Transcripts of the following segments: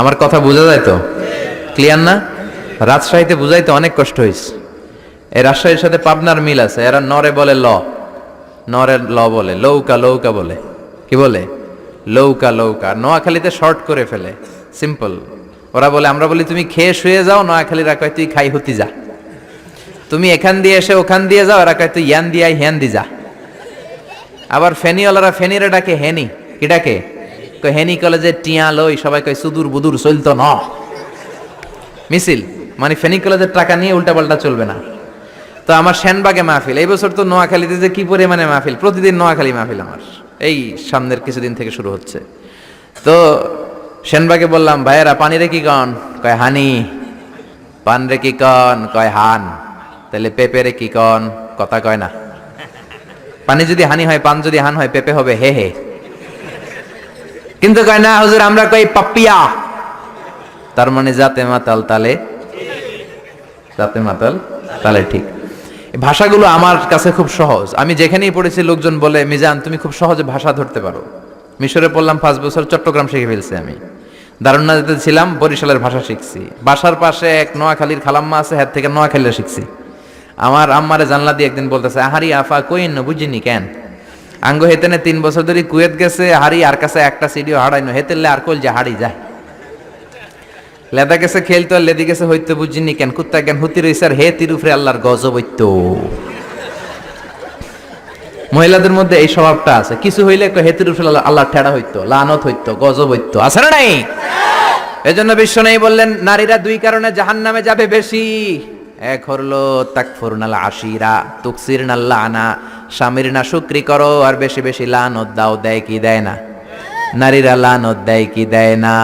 আমার কথা বোঝা যায় তো? ক্লিয়ার না? রাজশাহীতে বুঝাইতে অনেক কষ্ট হয়েছে। এই রাজশাহীর সাথে পাবনার মিল আছে। এরা নরে বলে ল, নরের ল বলে, লৌকা লৌকা বলে। কি বলে? লৌকা লৌকা। নোয়াখালীতে শর্ট করে ফেলে, সিম্পল। ওরা বলে, আমরা বলি তুমি খেয়ে শুয়ে যাও, নোয়াখালীরা কয় তুই খাই হতি যা। তুমি এখান দিয়ে এসে ওখান দিয়ে যাও, এরা কয় তুই ইয়ান দিয়ে হ্যান দি যা। আবার ফেনিওয়ালারা ফেনিরে ডাকে হেনি। কি ডাকে? কয় হেনি কলেজে টিয়া লই, সবাই কয় সুদূর বুদুর চলতো ন মিছিল। মানে ফেনী কলেজের টাকা নিয়ে উল্টাপাল্টা চলবে না। তো আমার সেনবাগে মাহফিল, এই বছর তো নোয়াখালীতে যে কি পরিমাণে মাহফিল, প্রতিদিন নোয়াখালী মাহফিল আমার এই সামনের কিছুদিন থেকে শুরু হচ্ছে। তো সেনবাগে বললাম, ভাইয়েরা পানি রে কি কন? কয় হানি। পান রে কি কন? কয় হান। তাহলে পেঁপে রে কি কন? কথা কয় না। পানি যদি হানি হয়, পান যদি হান হয়, পেঁপে হবে হে হে। কিন্তু কয় না হুজুর, আমরা কই পাপ্পিয়া। তার মানে জাতে মাতাল তালে, জাতে মাতাল তালে ঠিক। ভাষাগুলো আমার কাছে খুব সহজ। আমি যেখানেই পড়েছি লোকজন বলে, মিজান তুমি খুব সহজে ভাষা ধরতে পারো। মিশরে পড়লাম 5 বছর, চট্টগ্রাম শিখে ফেলছি আমি। দারুন্নাতে ছিলাম, বরিশালের ভাষা শিখছি। বাসার পাশে এক নোয়াখালীর খালাম্মা আছে, হাত থেকে নোয়াখালীরা শিখছি। আমার আম্মারে জানলা দিয়ে একদিন বলতেছে, আহারি আফা কইন বুঝিনি কেন আঙ্গ হেতেনে 3 বছর ধরে কুয়েত গেছে, হারি আর কাছে একটা সিডিও হারাইনো হেতেলে আর কল যে হারি যায়। লেদা গেছে খেলতো, আর লেদি গেছে হইতো বুঝিনি কেন, কুত্তা জ্ঞান হুতি রইছে আর হে তিরুফরে আল্লাহর গজব হইতো। মহিলাদের মধ্যে এই স্বভাবটা আছে, কিছু হইলে হে তিরুফরে আল্লাহ ঠেড়া হইতো, লানত হইতো, গজব হইতো, আছে না নাই? এজন্য বিশ্ব নেই বললেন, নারীরা 2 কারণে জাহান্নামে যাবে বেশি। এক হলো তাকফুরনাল আশিরা, তুকসিরনাল লানা, স্বামীর না শুকরি করো আর বেশি বেশি লানত দাও। দেয় কি দেয় না? নারীরা লানত দেয় কি দেয় না?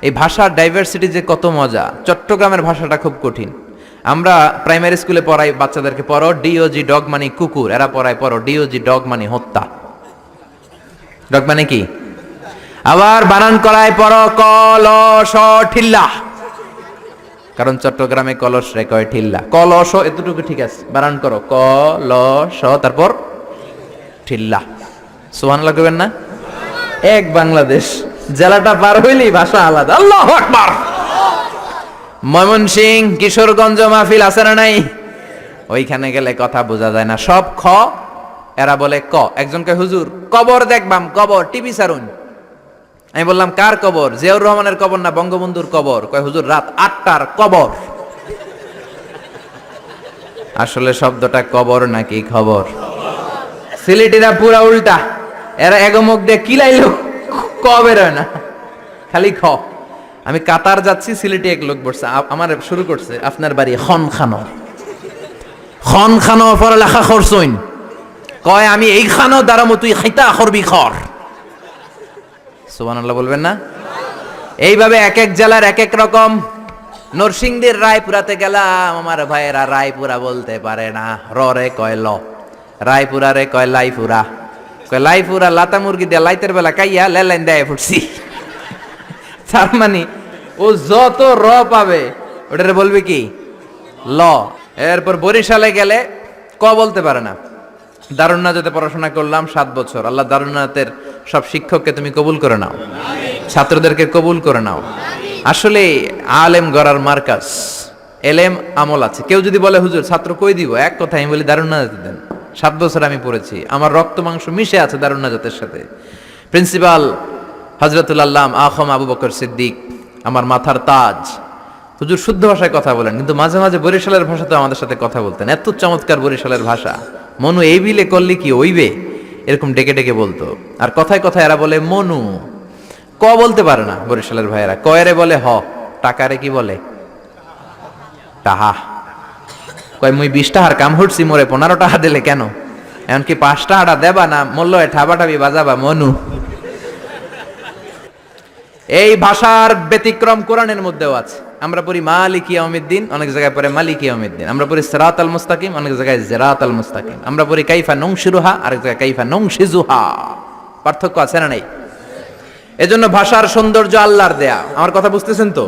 এই ভাষার ডাইভার্সিটি যে কত মজা। চট্টগ্রামের ভাষাটা খুব কঠিন। আমরা প্রাইমারি স্কুলে পড়াই বাচ্চাদেরকে, পড়ো ডিওজি ডগ মানে কুকুর, এরা পড়ায় পড়ো ডিওজি ডগ মানে হত্যা। ডগ মানে কি? আবার বানান করায় পড়ো কলস ঠিল্লা, কারণ চট্টগ্রামে কলস রে কয় ঠিল্লা। কলস এতটুকু ঠিক আছে, বানান করো কলস তারপর ঠিল্লা। সুবহানাল্লাহ কইবেন না? এক বাংলাদেশ, জেলাটা পার হইলেই ভাষা আলাদা। আল্লাহু আকবার। ময়মনসিংহ, কিশোরগঞ্জ মাহফিল আছে না নাই? ওইখানে গেলে কথা বোঝা যায় না, সব খ, এরা বলে ক। একজন কয় হুজুর কবর দেখবাম, কবর টিভি সারুন। আমি বললাম কার কবর? জিয়াউর রহমানের কবর না বঙ্গবন্ধুর কবর? কয় হুজুর রাত 8টার কবর। আসলে শব্দটা কবর নাকি খবর? সিলেটিরা পুরা উল্টা, এরা এগমুখ দিয়ে কিলাইলো ক বের হয় না, খালি খ। আমি কাতার যাচ্ছি, সিলেটি এক লোক বসছে, আমার শুরু করছে, আপনার বাড়ি খন খানো, খন খানো পড়ালেখা করছইন? কয় আমি এই খানো দাঁড়ামো, তুই খাইতা করবি খর। সুবহানাল্লাহ বলবেন না? এইভাবে এক এক জেলার এক এক রকম। নরসিংদীর রায়পুরাতে গেলাম, আমার ভাইয়েরা রায়পুরা বলতে পারে না, রে কয় ল, রায়পুরা রে কয় লাইপুরা, কয় লাইপুরা লাতা মুরগি দিয়ে লাইতের বেলা কাইয়া লেলাইন দেয় ফুটছি। তার মানে ও যত র পাবে ওটারে বলবে কি ল। এরপর বরিশালে গেলে ক বলতে পারে না। দারুন্নাতে পড়াশোনা করলাম 7 বছর। আল্লাহ দারুন্নাতের সব শিক্ষককে তুমি কবুল করে নাও, ছাত্রদেরকে কবুল করে নাও। আসলে আলেম গড়ার মার্কাজ, এলেম আমল আছে। কেউ যদি বলে হুজুর ছাত্র কই দিব, এক কথা আমি বলি দারুন্নাতে দেন। 7 বছর আমি পড়েছি, আমার রক্ত মাংস মিশে আছে দারুন্নাতের সাথে। প্রিন্সিপাল হযরতুল আল্লাম আখম আবু বকর সিদ্দিক আমার মাথার তাজ। হুজুর শুদ্ধ ভাষায় কথা বলেন, কিন্তু মাঝে মাঝে বরিশালের ভাষাতে আমাদের সাথে কথা বলতেন। এত চমৎকার বরিশালের ভাষা, মনু এই বিলে করলি কি ওইবে, এরকম ডেকে ডেকে বলতো। আর কথায় কথায় এরা বলে মনু, ক বলতে পারে না বরিশালের ভাইয়েরা। কয়রে বলে হ, টাকারে কি বলে টাহা। কয় মুই 20 টাকার কাম হচ্ছি, মোরে 15 টাকা দিলে কেন? এমনকি 5 টাকাটা দেবা না, মূল্য ঠাবাটাবি বাজাবা মনু। এই ভাষার ব্যতিক্রম কোরআনের মধ্যেও আছে। আমরা পড়ি মালিকি ইয়াউমিদ্দিন, অনেক জায়গায় পড়ে মালিকি ইয়াউমিদ্দিন। আমরা পড়ি সিরাতাল মুস্তাকিম, অনেক জায়গায় জিরাতাল মুস্তাকিম। আমরা পড়ি কাইফা নুনশিরুহা, আরেক জায়গায় কাইফা নুনশিজুহা। পার্থক্য আছে না নাই? এজন্য ভাষার সৌন্দর্য আল্লাহর দেয়া। আমার কথা বুঝতেছেন তো?